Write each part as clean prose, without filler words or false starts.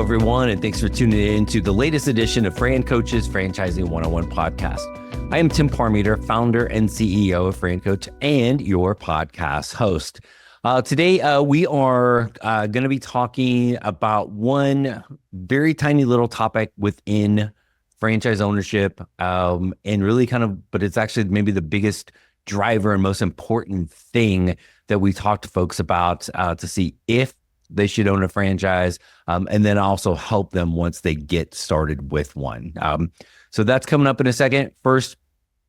everyone, and thanks for tuning in to the latest edition of FranCoach's Franchising 101 podcast. I am Tim Parmeter, founder and CEO of FranCoach and your podcast host. Today, we are going to be talking about one very tiny little topic within franchise ownership, and really but it's actually maybe the biggest driver and most important thing that we talk to folks about to see if they should own a franchise, and then also help them once they get started with one. So that's coming up in a second. First,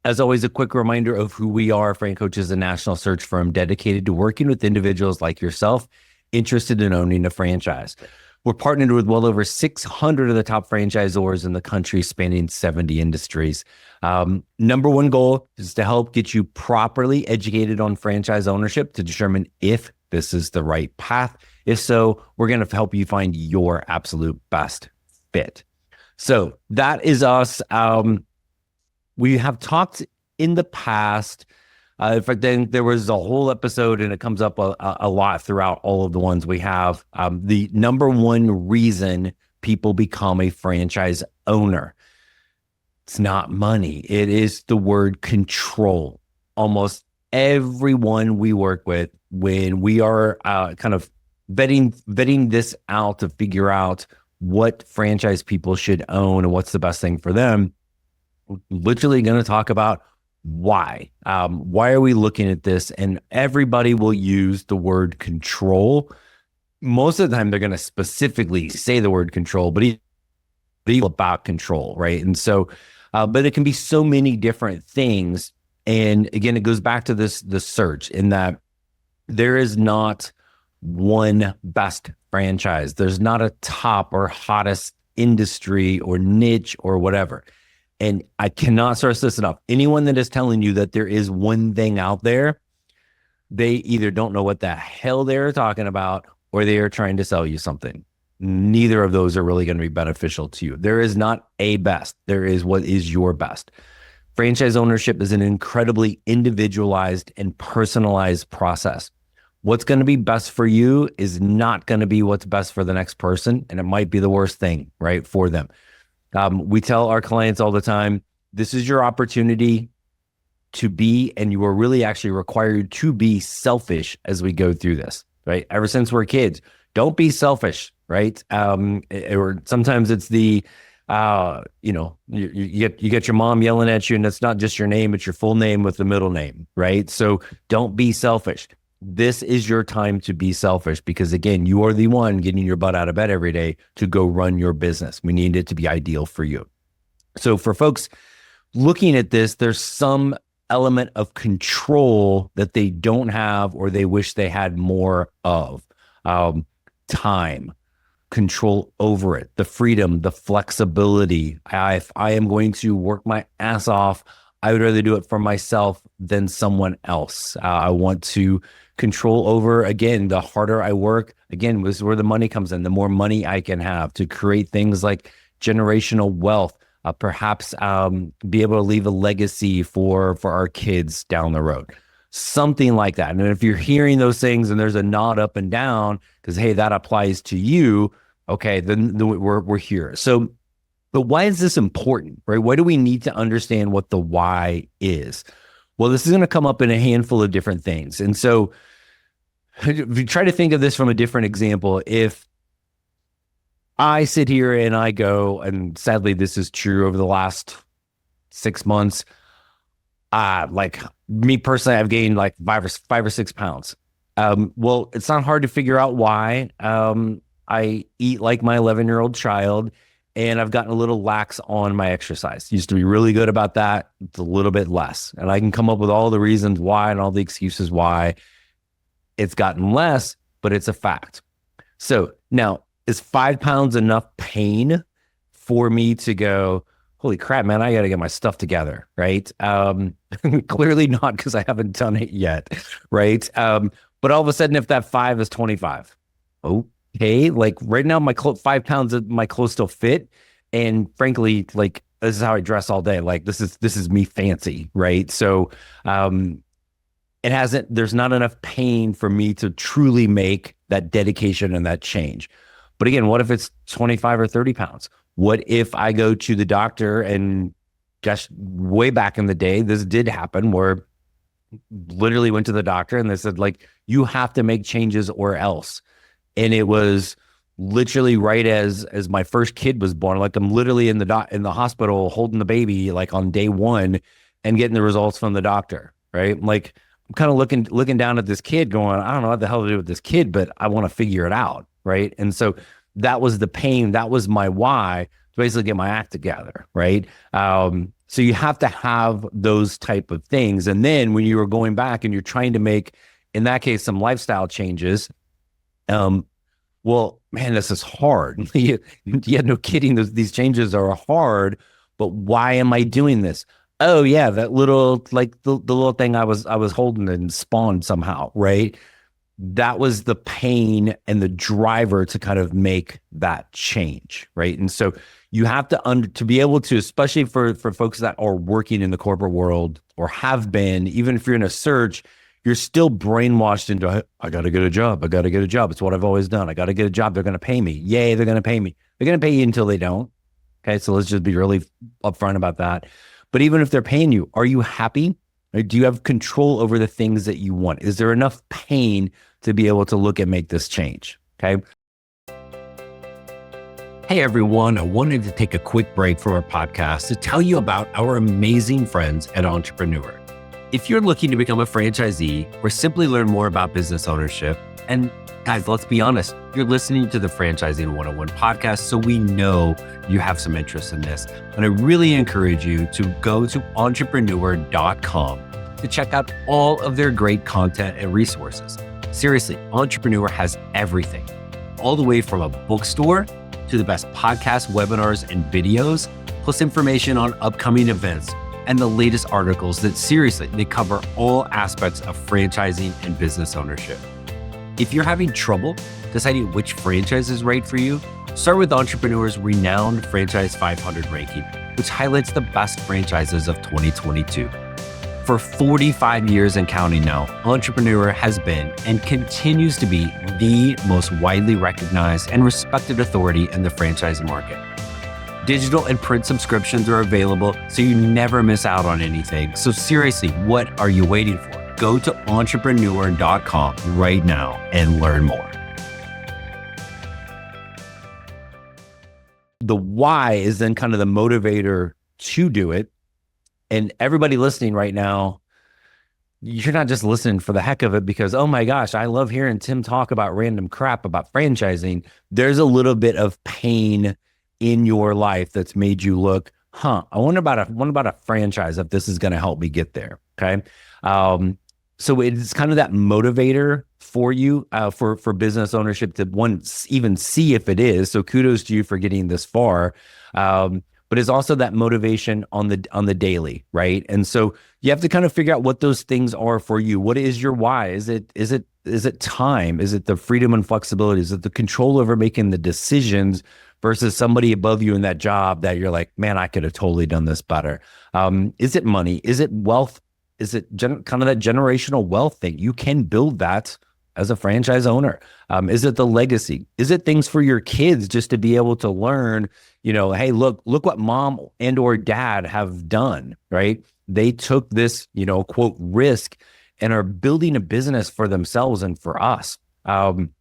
as always, a quick reminder of who we are. FranCoach is a national search firm dedicated to working with individuals like yourself interested in owning a franchise. We're partnered with well over 600 of the top franchisors in the country, spanning 70 industries. Number one goal is to help get you properly educated on franchise ownership to determine if this is the right path. If so, we're going to help you find your absolute best fit. So that is us. We have talked in the past. In fact, then there was a whole episode, and it comes up a lot throughout all of the ones we have. The number one reason people become a franchise owner, it's not money. It is the word control. Almost everyone we work with, when we are kind of vetting this out to figure out what franchise people should own and what's the best thing for them, we're literally going to talk about why. Why are we looking at this? And everybody will use the word control. Most of the time, they're going to specifically say the word control, but it's about control, right? And so, but it can be so many different things. And again, it goes back to the search, in that there is not one best franchise. There's not a top or hottest industry or niche or whatever. And I cannot stress this enough. Anyone that is telling you that there is one thing out there, they either don't know what the hell they're talking about, or they are trying to sell you something. Neither of those are really going to be beneficial to you. There is not a best. There is what is your best. Franchise ownership is an incredibly individualized and personalized process. What's going to be best for you is not going to be what's best for the next person, and it might be the worst thing, right, for them. We tell our clients all the time, this is your opportunity to be, and you are really actually required to be selfish as we go through this, right? Ever since we're kids, don't be selfish, right? Or sometimes it's the, you get your mom yelling at you, and it's not just your name, it's your full name with the middle name, right? So don't be selfish. This is your time to be selfish, because again, you are the one getting your butt out of bed every day to go run your business. We need it to be ideal for you. So for folks looking at this, there's some element of control that they don't have, or they wish they had more of. Time, control over it, the freedom, the flexibility. If I am going to work my ass off, I would rather do it for myself than someone else. I want to control over, again, the harder I work, again, this is where the money comes in, the more money I can have to create things like generational wealth, perhaps be able to leave a legacy for our kids down the road, something like that. And if you're hearing those things and there's a nod up and down, because, hey, that applies to you, okay, then we're here. So, but why is this important, right? Why do we need to understand what the why is? Well, this is going to come up in a handful of different things. And so if you try to think of this from a different example, if I sit here and I go, and sadly, this is true over the last 6 months, like me personally, I've gained like 5 or 6 pounds. Well, it's not hard to figure out why. I eat like my 11-year-old child, and I've gotten a little lax on my exercise. Used to be really good about that. It's a little bit less. And I can come up with all the reasons why and all the excuses why it's gotten less, but it's a fact. So now, is 5 pounds enough pain for me to go, holy crap, man, I got to get my stuff together, right? Clearly not, because I haven't done it yet, right? But all of a sudden, if that 5 is 25, okay, like right now, my 5 pounds of my clothes still fit, and frankly, like this is how I dress all day. Like this is me fancy, right? So, there's not enough pain for me to truly make that dedication and that change. But again, what if it's 25 or 30 pounds? What if I go to the doctor and just way back in the day, this did happen where literally went to the doctor and they said, like, you have to make changes or else. And it was literally right as my first kid was born. Like, I'm literally in the hospital holding the baby, like on day one, and getting the results from the doctor. Right. Like, I'm kind of looking down at this kid going, I don't know what the hell to do with this kid, but I want to figure it out. Right. And so that was the pain. That was my why, to basically get my act together. Right. So you have to have those type of things. And then when you are going back and you're trying to make, in that case, some lifestyle changes, well, man, this is hard. Yeah, no kidding. These changes are hard, but why am I doing this? Oh yeah, that little, like the little thing I was holding and spawned somehow, right? That was the pain and the driver to kind of make that change, right? And so you have to be able to, especially for folks that are working in the corporate world or have been, even if you're in a search, you're still brainwashed into, I got to get a job. I got to get a job. It's what I've always done. I got to get a job. They're going to pay me. Yay, they're going to pay me. They're going to pay you until they don't. Okay, so let's just be really upfront about that. But even if they're paying you, are you happy? Or do you have control over the things that you want? Is there enough pain to be able to look and make this change? Okay. Hey everyone, I wanted to take a quick break from our podcast to tell you about our amazing friends at Entrepreneur. If you're looking to become a franchisee or simply learn more about business ownership, and guys, let's be honest, you're listening to the Franchising 101 podcast, so we know you have some interest in this. And I really encourage you to go to entrepreneur.com to check out all of their great content and resources. Seriously, Entrepreneur has everything, all the way from a bookstore to the best podcasts, webinars, and videos, plus information on upcoming events and the latest articles that seriously, they cover all aspects of franchising and business ownership. If you're having trouble deciding which franchise is right for you, start with Entrepreneur's renowned Franchise 500 ranking, which highlights the best franchises of 2022. For 45 years and counting now, Entrepreneur has been and continues to be the most widely recognized and respected authority in the franchise market. Digital and print subscriptions are available, so you never miss out on anything. So seriously, what are you waiting for? Go to entrepreneur.com right now and learn more. The why is then kind of the motivator to do it. And everybody listening right now, you're not just listening for the heck of it because, oh my gosh, I love hearing Tim talk about random crap about franchising. There's a little bit of pain in your life that's made you look, I wonder about a franchise if this is going to help me get there. Okay. So it's kind of that motivator for you, for business ownership to even see if it is. So kudos to you for getting this far. But it's also that motivation on the daily, right? And so you have to kind of figure out what those things are for you. What is your why? Is it time? Is it the freedom and flexibility? Is it the control over making the decisions versus somebody above you in that job that you're like, man, I could have totally done this better? Is it money? Is it wealth? Is it kind of that generational wealth thing? You can build that as a franchise owner. Is it the legacy? Is it things for your kids just to be able to learn, hey, look what mom and or dad have done, right? They took this, quote, risk and are building a business for themselves and for us. And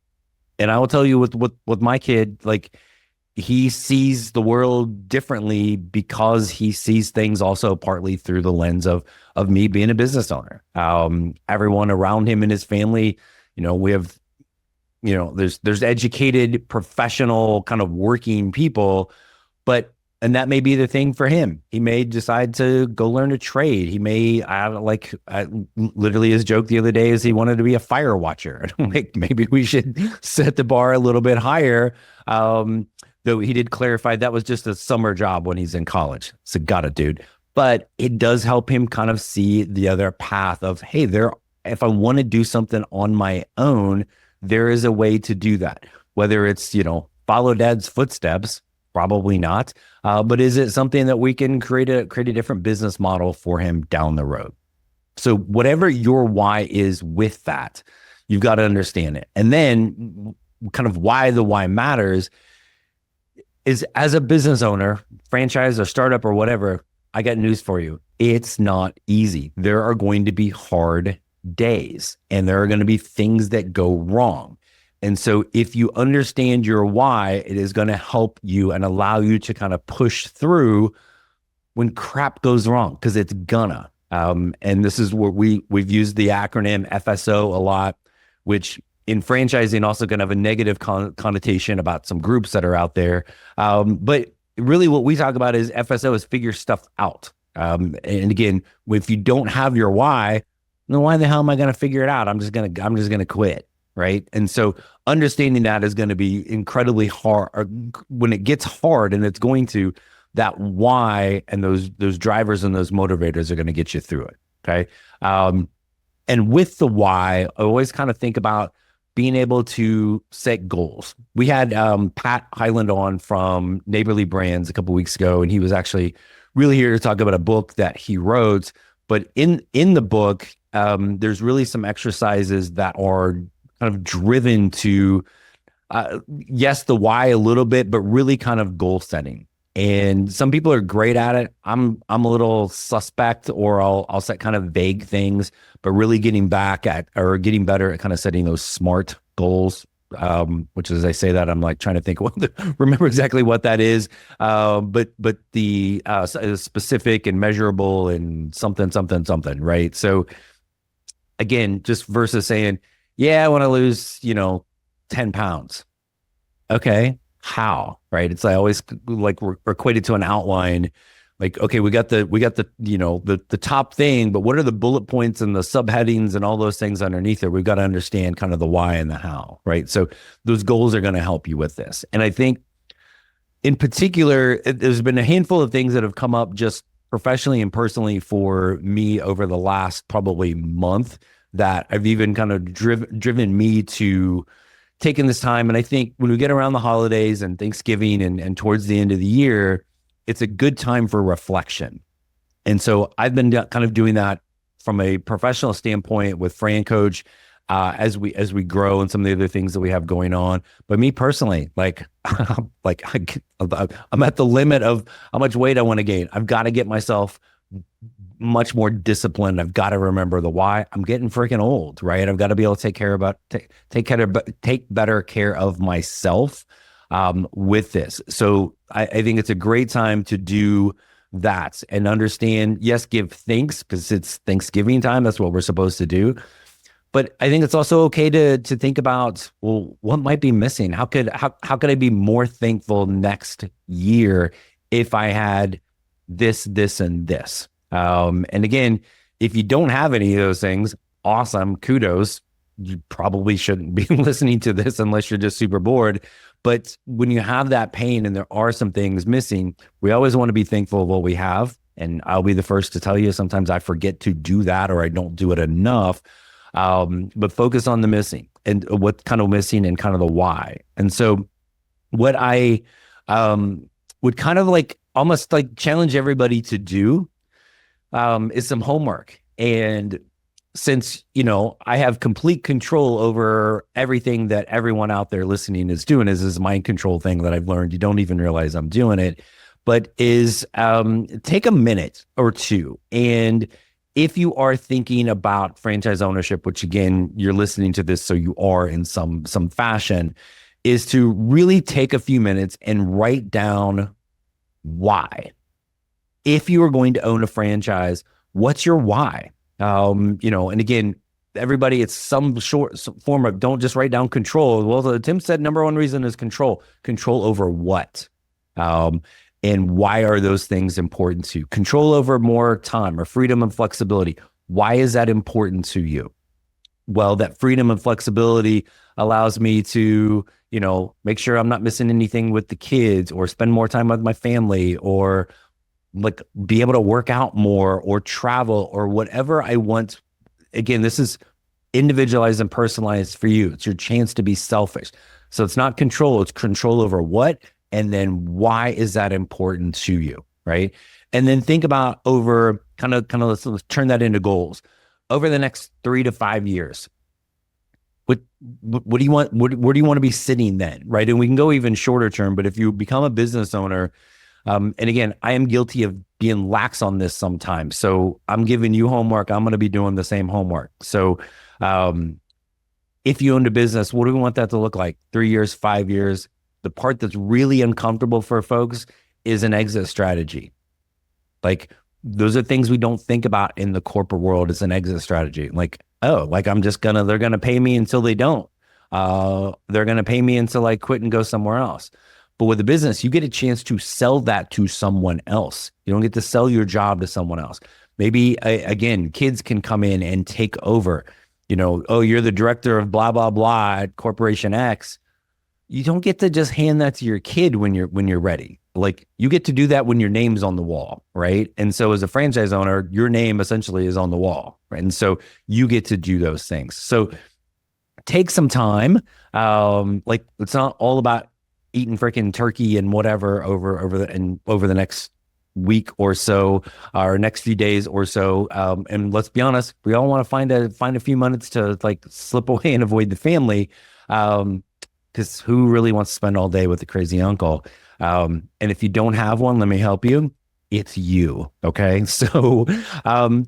I will tell you with my kid, like, he sees the world differently because he sees things also partly through the lens of me being a business owner. Everyone around him and his family, we have, there's educated, professional, kind of working people, and that may be the thing for him. He may decide to go learn a trade. He may, literally his joke the other day is he wanted to be a fire watcher. Like, maybe we should set the bar a little bit higher. Though he did clarify that was just a summer job when he's in college. So got it, dude. But it does help him kind of see the other path of, hey, if I want to do something on my own, there is a way to do that. Whether it's, follow dad's footsteps, probably not. But is it something that we can create a different business model for him down the road? So whatever your why is with that, you've got to understand it. And then kind of why the why matters is, as a business owner, franchise or startup or whatever, I got news for you. It's not easy. There are going to be hard days and there are going to be things that go wrong. And so if you understand your why, it is going to help you and allow you to kind of push through when crap goes wrong, because it's gonna. And this is where we've used the acronym FSO a lot, which in franchising also can have a negative connotation about some groups that are out there. But really what we talk about is FSO is figure stuff out. And again, if you don't have your why, then why the hell am I going to figure it out? I'm just going to quit. Right. And so understanding that is going to be incredibly hard, or when it gets hard, and it's going to, that why and those drivers and those motivators are going to get you through it. Okay. And with the why, I always kind of think about being able to set goals. We had Pat Highland on from Neighborly Brands a couple of weeks ago, and he was actually really here to talk about a book that he wrote. But in the book, there's really some exercises that are kind of driven to, yes, the why a little bit, but really kind of goal setting. And some people are great at it. I'm a little suspect, or I'll set kind of vague things, but really getting better at kind of setting those SMART goals, which, as I say that, I'm like trying to think, remember exactly what that is. But the specific and measurable and something, right? So again, just versus saying, yeah, I want to lose, 10 pounds. Okay. How, right? It's I always like we're equated to an outline. Like, okay, we got the the top thing, but what are the bullet points and the subheadings and all those things underneath it? We've got to understand kind of the why and the how, right? So those goals are going to help you with this. And I think in particular, there's been a handful of things that have come up just professionally and personally for me over the last probably month that have even kind of driven me to taking this time. And I think when we get around the holidays and Thanksgiving and towards the end of the year, it's a good time for reflection. And so I've been kind of doing that from a professional standpoint with FranCoach as we grow and some of the other things that we have going on. But me personally, I'm at the limit of how much weight I want to gain. I've got to get myself much more disciplined. I've got to remember the why. I'm getting freaking old, right? I've got to be able to take better care of myself with this. So I think it's a great time to do that and understand, yes, give thanks because it's Thanksgiving time. That's what we're supposed to do. But I think it's also okay to think about, well, what might be missing? How could I be more thankful next year if I had this, and this? And again, if you don't have any of those things, awesome, kudos. You probably shouldn't be listening to this unless you're just super bored. But when you have that pain and there are some things missing, we always want to be thankful of what we have. And I'll be the first to tell you, sometimes I forget to do that or I don't do it enough. But focus on the missing and what's kind of missing and kind of the why. And so what I would kind of like almost like challenge everybody to do is some homework. And since, I have complete control over everything that everyone out there listening is doing, is this mind control thing that I've learned. You don't even realize I'm doing it, but is take a minute or two. And if you are thinking about franchise ownership, which again, you're listening to this, so you are in some fashion, is to really take a few minutes and write down why. If you are going to own a franchise, what's your why? And again, everybody, it's some form of, don't just write down control. Well, Tim said number one reason is control over what? And why are those things important to you? Control over more time or freedom and flexibility. Why is that important to you? Well, that freedom and flexibility allows me to, make sure I'm not missing anything with the kids or spend more time with my family or like be able to work out more or travel or whatever I want. Again, this is individualized and personalized for you. It's your chance to be selfish. So it's not control, it's control over what, and then why is that important to you, right? And then think about over kind of let's turn that into goals. Over the next 3 to 5 years, what what do you want? Where do you want to be sitting then, right? And we can go even shorter term. But if you become a business owner, and again, I am guilty of being lax on this sometimes. So I'm giving you homework. I'm going to be doing the same homework. So if you owned a business, what do we want that to look like? 3 years, 5 years? The part that's really uncomfortable for folks is an exit strategy. Like those are things we don't think about in the corporate world as an exit strategy. Like, oh, like they're going to pay me until they don't. They're going to pay me until I quit and go somewhere else. But with a business, you get a chance to sell that to someone else. You don't get to sell your job to someone else. Maybe, again, kids can come in and take over. Oh, you're the director of blah, blah, blah at Corporation X. You don't get to just hand that to your kid when you're ready. Like you get to do that when your name's on the wall, right? And so as a franchise owner, your name essentially is on the wall, right? And so you get to do those things. So take some time. Like it's not all about eating freaking turkey and whatever over the next week or so, or next few days or so. And let's be honest, we all want to find a few minutes to like slip away and avoid the family. Because who really wants to spend all day with a crazy uncle? And if you don't have one, let me help you. It's you. Okay. So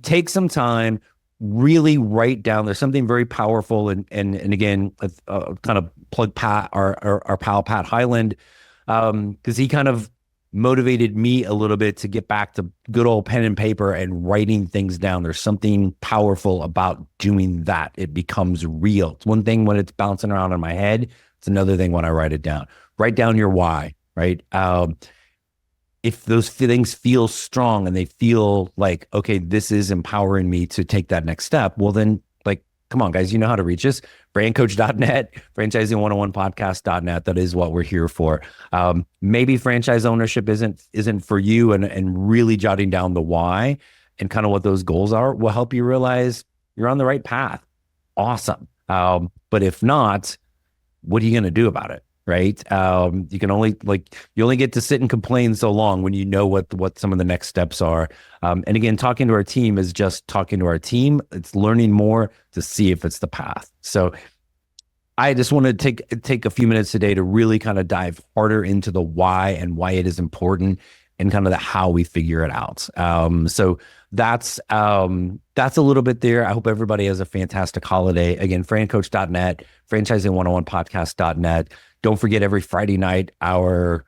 take some time, really write down. There's something very powerful. And again, kind of plug Pat, our pal, Pat Highland, because he kind of motivated me a little bit to get back to good old pen and paper and writing things down. There's something powerful about doing that. It becomes real. It's one thing when it's bouncing around in my head. It's another thing when I write it down. Write down your why, right? If those things feel strong and they feel like, okay, this is empowering me to take that next step, well then, like, come on, guys, you know how to reach us. FranCoach.net, franchising101podcast.net. That is what we're here for. Maybe franchise ownership isn't for you, and really jotting down the why and kind of what those goals are will help you realize you're on the right path. Awesome. But if not, what are you going to do about it? Right. You only get to sit and complain so long when you know what some of the next steps are. And again, talking to our team is just talking to our team. It's learning more to see if it's the path. So I just want to take a few minutes today to really kind of dive harder into the why and why it is important and kind of the how we figure it out. So that's a little bit there. I hope everybody has a fantastic holiday. Again, FranCoach.net, franchising101podcast.net. Don't forget every Friday night, our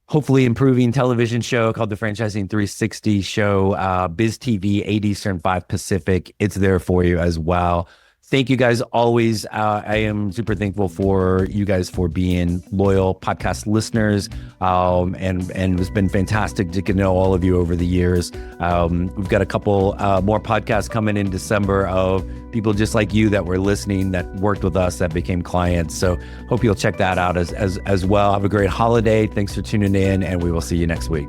hopefully improving television show called the Franchising 360 show, Biz TV, 8 Eastern, 5 Pacific. It's there for you as well. Thank you guys always. I am super thankful for you guys for being loyal podcast listeners. And it's been fantastic to get to know all of you over the years. We've got a couple more podcasts coming in December of people just like you that were listening, that worked with us, that became clients. So hope you'll check that out as well. Have a great holiday. Thanks for tuning in, and we will see you next week.